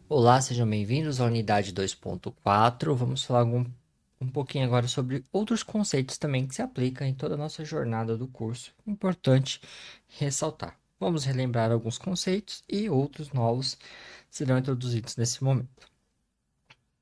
Olá, sejam bem-vindos à unidade 2.4. Vamos falar um pouquinho agora sobre outros conceitos também que se aplicam em toda a nossa jornada do curso. Importante ressaltar. Vamos relembrar alguns conceitos e outros novos serão introduzidos nesse momento.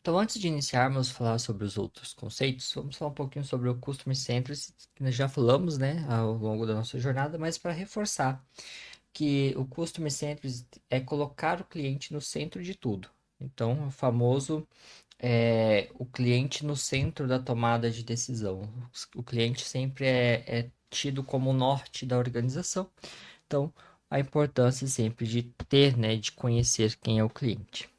Então, antes de iniciarmos a falar sobre os outros conceitos, vamos falar um pouquinho sobre o Customer Centricity, que nós já falamos, né, ao longo da nossa jornada, mas para reforçar que o Customer Centricity é colocar o cliente no centro de tudo. Então, o famoso o cliente no centro da tomada de decisão. O cliente sempre é tido como o norte da organização. Então, a importância sempre de ter, né, de conhecer quem é o cliente.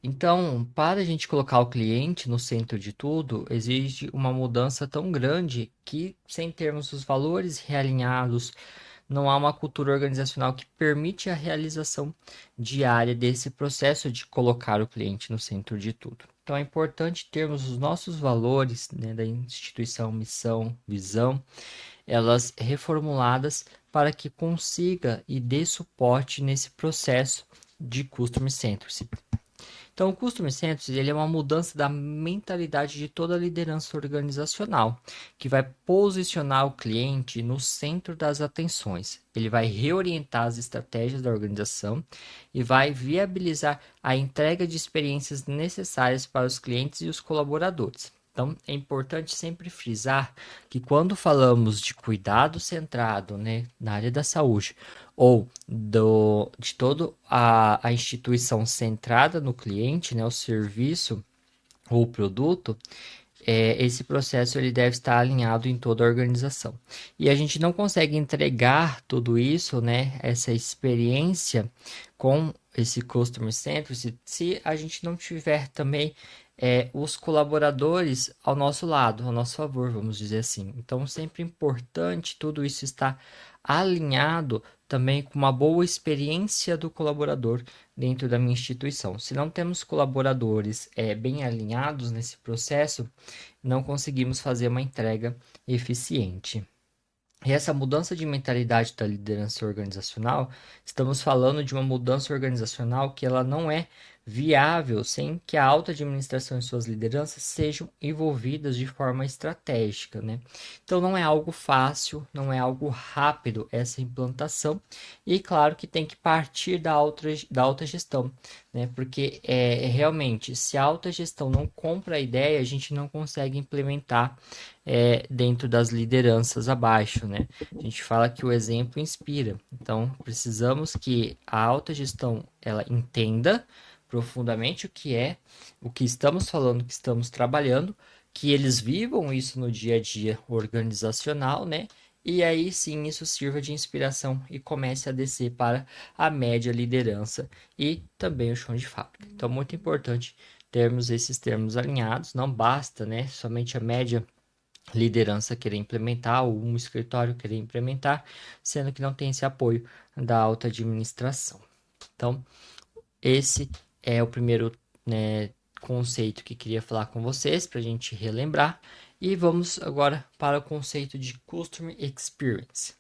Então, para a gente colocar o cliente no centro de tudo, exige uma mudança tão grande que, sem termos os valores realinhados, não há uma cultura organizacional que permite a realização diária desse processo de colocar o cliente no centro de tudo. Então é importante termos os nossos valores, né, da instituição, missão, visão, elas reformuladas para que consiga e dê suporte nesse processo de Customer Centricity. Então, o Customer Centricity ele é uma mudança da mentalidade de toda a liderança organizacional, que vai posicionar o cliente no centro das atenções. Ele vai reorientar as estratégias da organização e vai viabilizar a entrega de experiências necessárias para os clientes e os colaboradores. Então, é importante sempre frisar que quando falamos de cuidado centrado, né, na área da saúde, ou de toda a instituição centrada no cliente, né, o serviço ou o produto, esse processo ele deve estar alinhado em toda a organização. E a gente não consegue entregar tudo isso, né, essa experiência com esse Customer Centric se a gente não tiver também os colaboradores ao nosso lado, ao nosso favor, vamos dizer assim. Então, sempre importante tudo isso estar alinhado também com uma boa experiência do colaborador dentro da minha instituição. Se não temos colaboradores bem alinhados nesse processo, não conseguimos fazer uma entrega eficiente. E essa mudança de mentalidade da liderança organizacional, estamos falando de uma mudança organizacional que ela não é viável sem que a alta administração e suas lideranças sejam envolvidas de forma estratégica, né? Então não é algo fácil, não é algo rápido essa implantação e claro que tem que partir da alta gestão, né? Porque realmente se a alta gestão não compra a ideia, a gente não consegue implementar dentro das lideranças abaixo, né? A gente fala que o exemplo inspira. Então, precisamos que a alta gestão ela entenda profundamente o que estamos falando, o que estamos trabalhando, que eles vivam isso no dia a dia organizacional, né? E aí sim isso sirva de inspiração e comece a descer para a média liderança e também o chão de fábrica. Então, muito importante termos esses termos alinhados. Não basta, né? Somente a média liderança querer implementar ou um escritório querer implementar, sendo que não tem esse apoio da alta administração. Então, esse é o primeiro, né, conceito que queria falar com vocês para a gente relembrar. E vamos agora para o conceito de Customer Experience.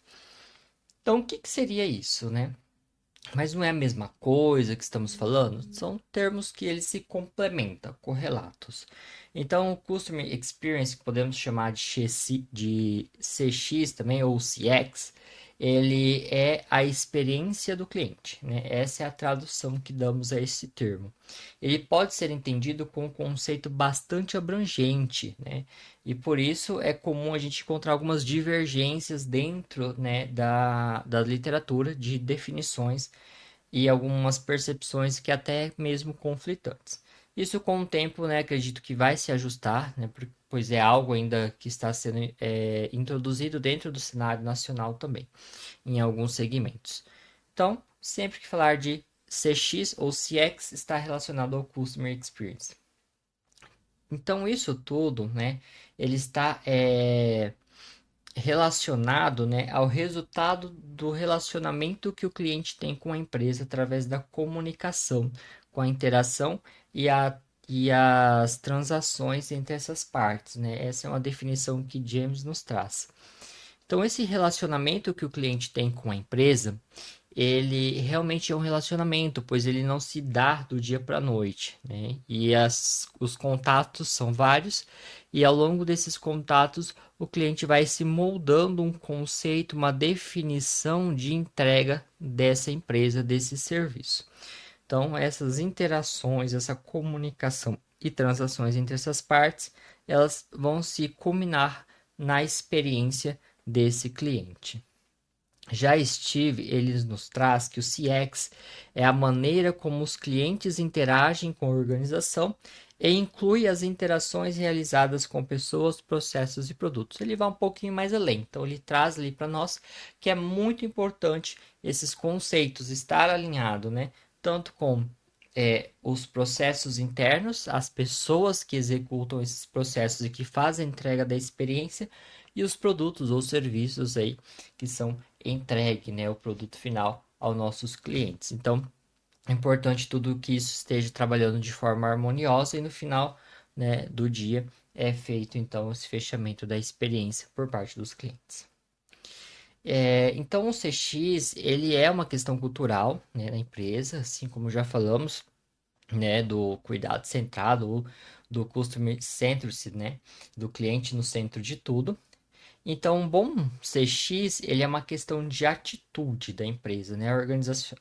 Então, o que, que seria isso, né? Mas não é a mesma coisa que estamos falando? São termos que eles se complementam, correlatos. Então, o Customer Experience, que podemos chamar de CX também, ou CX, ele é a experiência do cliente, né? Essa é a tradução que damos a esse termo. Ele pode ser entendido com um conceito bastante abrangente, né? E por isso é comum a gente encontrar algumas divergências dentro, né, da literatura de definições e algumas percepções que até mesmo conflitantes. Isso com o tempo, né, acredito que vai se ajustar, né, pois é algo ainda que está sendo introduzido dentro do cenário nacional também, em alguns segmentos. Então, sempre que falar de CX ou CX está relacionado ao Customer Experience. Então, isso tudo, né, ele está relacionado, né, ao resultado do relacionamento que o cliente tem com a empresa através da comunicação, com a interação e, e as transações entre essas partes, né? Essa é uma definição que James nos traz. Então, esse relacionamento que o cliente tem com a empresa, ele realmente é um relacionamento, pois ele não se dá do dia para a noite, né? E os contatos são vários, e ao longo desses contatos, o cliente vai se moldando um conceito, uma definição de entrega dessa empresa, desse serviço. Então, essas interações, essa comunicação e transações entre essas partes, elas vão se culminar na experiência desse cliente. Já Steve, ele nos traz que o CX é a maneira como os clientes interagem com a organização e inclui as interações realizadas com pessoas, processos e produtos. Ele vai um pouquinho mais além, então ele traz ali para nós que é muito importante esses conceitos estar alinhado, né? Tanto com os processos internos, as pessoas que executam esses processos e que fazem a entrega da experiência, e os produtos ou serviços aí que são entregue, né, o produto final aos nossos clientes. Então, é importante tudo que isso esteja trabalhando de forma harmoniosa e no final, né, do dia é feito então esse fechamento da experiência por parte dos clientes. Então o CX ele é uma questão cultural, né, na empresa, assim como já falamos, né, do cuidado centrado, do customer centricity, né, do cliente no centro de tudo. Então, um bom CX, ele é uma questão de atitude da empresa, né?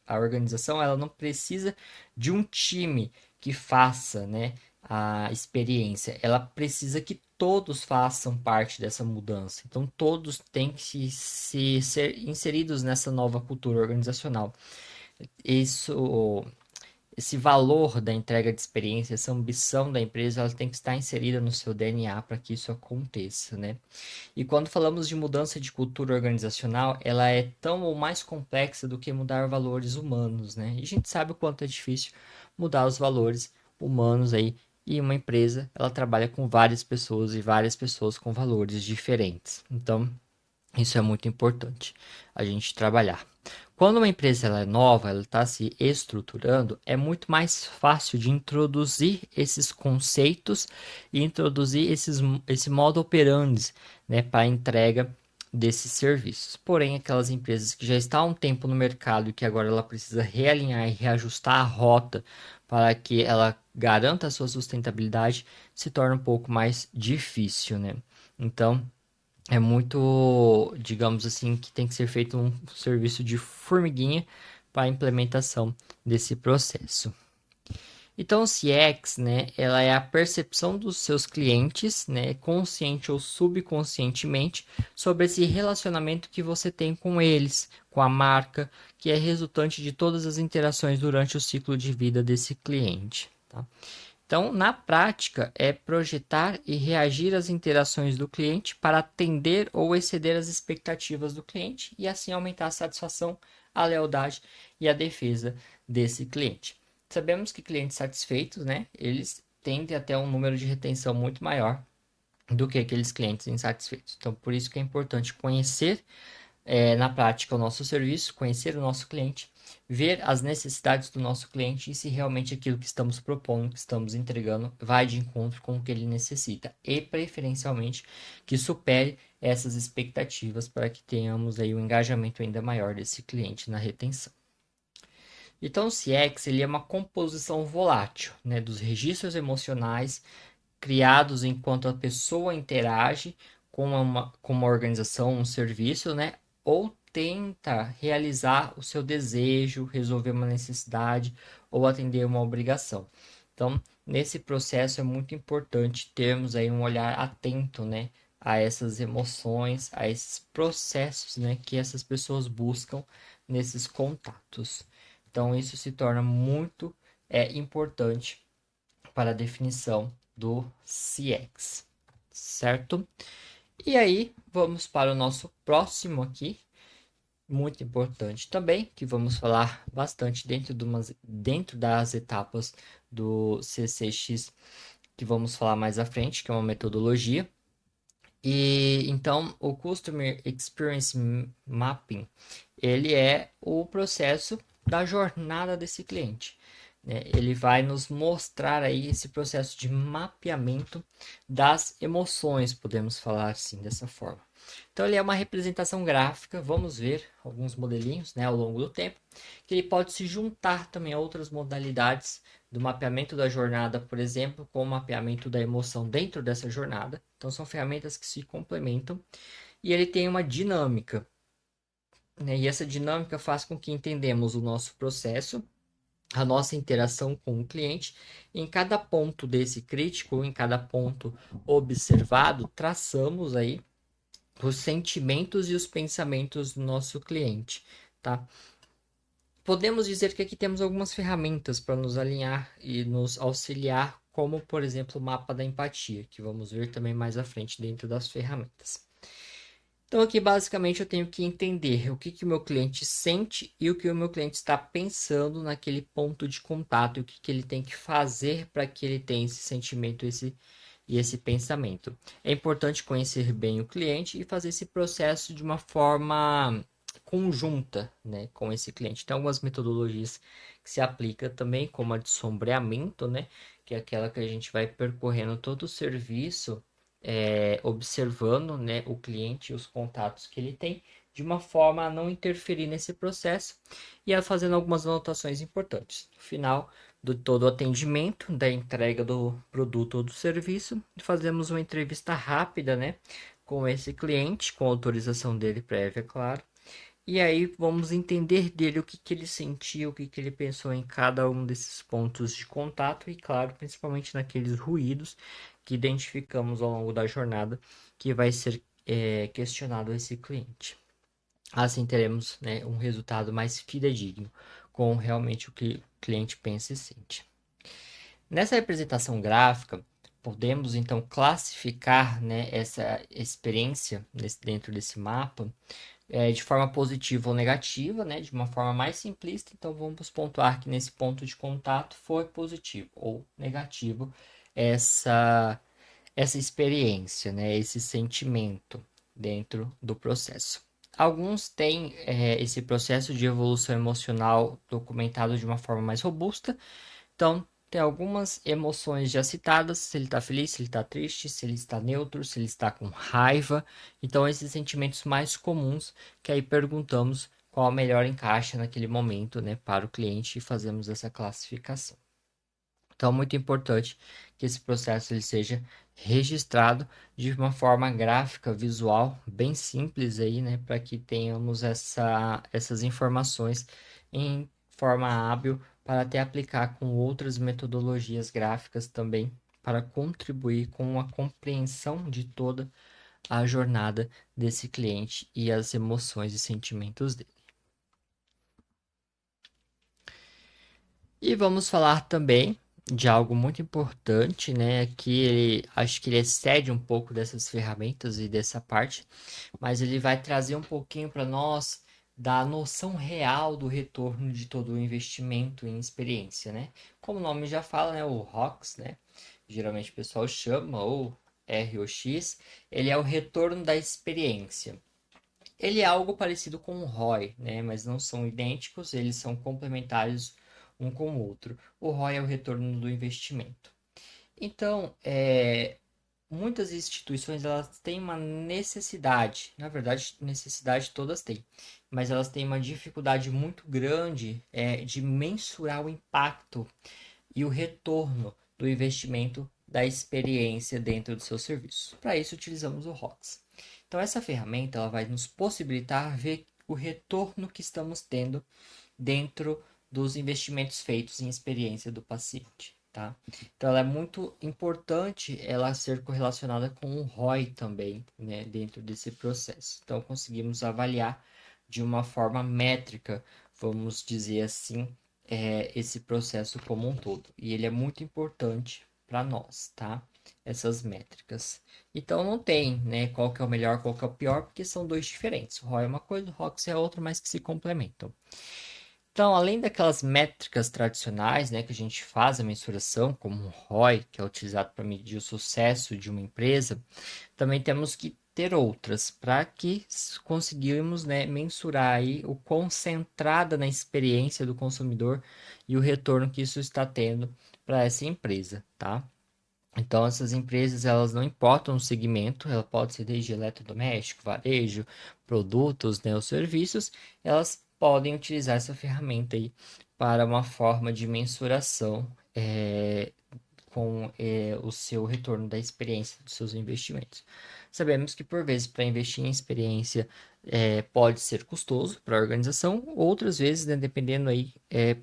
A organização ela não precisa de um time que faça, né, a experiência. Ela precisa que todos façam parte dessa mudança. Então, todos têm que ser inseridos nessa nova cultura organizacional. Isso esse valor da entrega de experiência, essa ambição da empresa, ela tem que estar inserida no seu DNA para que isso aconteça, né? E quando falamos de mudança de cultura organizacional, ela é tão ou mais complexa do que mudar valores humanos, né? E a gente sabe o quanto é difícil mudar os valores humanos aí. E uma empresa, ela trabalha com várias pessoas e várias pessoas com valores diferentes. Então, isso é muito importante a gente trabalhar. Quando uma empresa ela é nova, ela está se estruturando, é muito mais fácil de introduzir esses conceitos e introduzir esse modo operandi, né, para a entrega desses serviços. Porém, aquelas empresas que já estão há um tempo no mercado e que agora ela precisa realinhar e reajustar a rota para que ela garanta a sua sustentabilidade, se torna um pouco mais difícil, né? Então, é muito, digamos assim, que tem que ser feito um serviço de formiguinha para a implementação desse processo. Então, o CX, né, ela é a percepção dos seus clientes, né, consciente ou subconscientemente, sobre esse relacionamento que você tem com eles, com a marca, que é resultante de todas as interações durante o ciclo de vida desse cliente, tá? Então, na prática, é projetar e reagir às interações do cliente para atender ou exceder as expectativas do cliente e assim aumentar a satisfação, a lealdade e a defesa desse cliente. Sabemos que clientes satisfeitos, né, eles tendem até um número de retenção muito maior do que aqueles clientes insatisfeitos. Então, por isso que é importante conhecer na prática o nosso serviço, conhecer o nosso cliente, ver as necessidades do nosso cliente e se realmente aquilo que estamos propondo, que estamos entregando, vai de encontro com o que ele necessita e preferencialmente que supere essas expectativas para que tenhamos aí um engajamento ainda maior desse cliente na retenção. Então, o CX ele é uma composição volátil, né, dos registros emocionais criados enquanto a pessoa interage com uma organização, um serviço, né? Ou tenta realizar o seu desejo, resolver uma necessidade ou atender uma obrigação. Então, nesse processo é muito importante termos aí um olhar atento, né, a essas emoções, a esses processos, né, que essas pessoas buscam nesses contatos. Então, isso se torna muito importante para a definição do CX, certo? E aí, vamos para o nosso próximo aqui, muito importante também, que vamos falar bastante dentro das etapas do CCX, que vamos falar mais à frente, que é uma metodologia. E então, o Customer Experience Mapping, ele é o processo da jornada desse cliente, né? Ele vai nos mostrar aí esse processo de mapeamento das emoções, podemos falar assim, dessa forma. Então ele é uma representação gráfica, vamos ver alguns modelinhos, né, ao longo do tempo, que ele pode se juntar também a outras modalidades do mapeamento da jornada, por exemplo, com o mapeamento da emoção dentro dessa jornada. Então são ferramentas que se complementam e ele tem uma dinâmica, né? E essa dinâmica faz com que entendamos o nosso processo, a nossa interação com o cliente. Em cada ponto desse crítico, em cada ponto observado, traçamos aí os sentimentos e os pensamentos do nosso cliente, tá? Podemos dizer que aqui temos algumas ferramentas para nos alinhar e nos auxiliar, como por exemplo o mapa da empatia, que vamos ver também mais à frente dentro das ferramentas. Então aqui basicamente eu tenho que entender o que o meu cliente sente e o que o meu cliente está pensando naquele ponto de contato e o que ele tem que fazer para que ele tenha esse sentimento e esse pensamento. É importante conhecer bem o cliente e fazer esse processo de uma forma conjunta, né, com esse cliente. Tem algumas metodologias que se aplicam também, como a de sombreamento, né, que é aquela que a gente vai percorrendo todo o serviço, observando, né, o cliente e os contatos que ele tem, de uma forma a não interferir nesse processo e a fazendo algumas anotações importantes. No final do todo o atendimento, da entrega do produto ou do serviço, fazemos uma entrevista rápida, né, com esse cliente, com autorização dele prévia, claro. E aí vamos entender dele o que ele sentiu, o que ele pensou em cada um desses pontos de contato e, claro, principalmente naqueles ruídos que identificamos ao longo da jornada que vai ser questionado a esse cliente. Assim teremos, né, um resultado mais fidedigno com realmente o que o cliente pensa e sente. Nessa representação gráfica, podemos então classificar, né, essa experiência dentro desse mapa de forma positiva ou negativa, né, de uma forma mais simplista. Então vamos pontuar que nesse ponto de contato foi positivo ou negativo essa essa experiência, né, esse sentimento dentro do processo. Alguns têm esse processo de evolução emocional documentado de uma forma mais robusta. Então, tem algumas emoções já citadas, se ele está feliz, se ele está triste, se ele está neutro, se ele está com raiva. Então, esses sentimentos mais comuns que aí perguntamos qual melhor encaixa naquele momento, né, para o cliente e fazemos essa classificação. Então, muito importante que esse processo ele seja registrado de uma forma gráfica, visual, bem simples aí, né, para que tenhamos essas informações em forma hábil para até aplicar com outras metodologias gráficas também para contribuir com a compreensão de toda a jornada desse cliente e as emoções e sentimentos dele. E vamos falar também de algo muito importante, né? Que ele acho que ele excede um pouco dessas ferramentas e dessa parte, mas ele vai trazer um pouquinho para nós da noção real do retorno de todo o investimento em experiência, né? Como o nome já fala, né? O ROX, né? Geralmente o pessoal chama, ou ROX, ele é o retorno da experiência. Ele é algo parecido com o ROI, né? Mas não são idênticos, eles são complementares um com o outro. O ROI é o retorno do investimento. Então, muitas instituições elas têm uma necessidade, na verdade, necessidade todas têm, mas elas têm uma dificuldade muito grande de mensurar o impacto e o retorno do investimento da experiência dentro do seu serviço. Para isso, utilizamos o ROX. Então, essa ferramenta ela vai nos possibilitar ver o retorno que estamos tendo dentro dos investimentos feitos em experiência do paciente, tá? Então, ela é muito importante ela ser correlacionada com o ROI também, né, dentro desse processo. Então, conseguimos avaliar de uma forma métrica, vamos dizer assim, esse processo como um todo. E ele é muito importante para nós, tá? Essas métricas. Então não tem, né, qual que é o melhor, qual que é o pior, porque são dois diferentes. O ROI é uma coisa, o ROX é outra, mas que se complementam. Então, além daquelas métricas tradicionais, né, que a gente faz a mensuração, como o ROI, que é utilizado para medir o sucesso de uma empresa, também temos que ter outras para que conseguirmos, né, mensurar aí o concentrada na experiência do consumidor e o retorno que isso está tendo para essa empresa, tá? Então, essas empresas, elas não importam o segmento, ela pode ser desde eletrodoméstico, varejo, produtos, né, ou serviços, elas podem utilizar essa ferramenta aí para uma forma de mensuração com o seu retorno da experiência dos seus investimentos. Sabemos que, por vezes, para investir em experiência pode ser custoso para a organização, outras vezes, né, dependendo aí,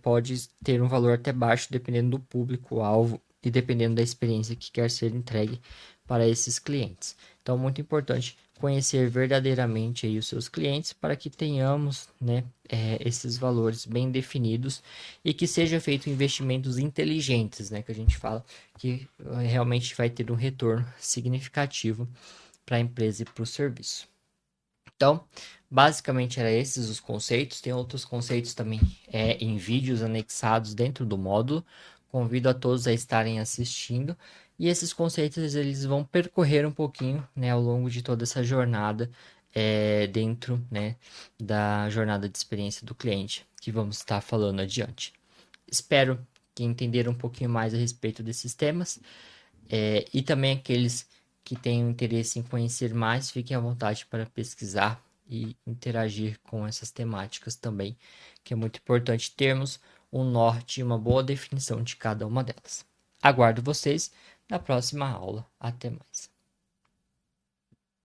pode ter um valor até baixo, dependendo do público-alvo e dependendo da experiência que quer ser entregue para esses clientes. Então, muito importante conhecer verdadeiramente aí os seus clientes para que tenhamos, né, esses valores bem definidos e que seja feito investimentos inteligentes, né, que a gente fala que realmente vai ter um retorno significativo para a empresa e para o serviço. Então, basicamente era esses os conceitos. Tem outros conceitos também em vídeos anexados dentro do módulo. Convido a todos a estarem assistindo. E esses conceitos eles vão percorrer um pouquinho, né, ao longo de toda essa jornada dentro, né, da jornada de experiência do cliente que vamos estar falando adiante. Espero que entenderam um pouquinho mais a respeito desses temas e também aqueles que tenham interesse em conhecer mais, fiquem à vontade para pesquisar e interagir com essas temáticas também, que é muito importante termos um norte e uma boa definição de cada uma delas. Aguardo vocês na próxima aula. Até mais.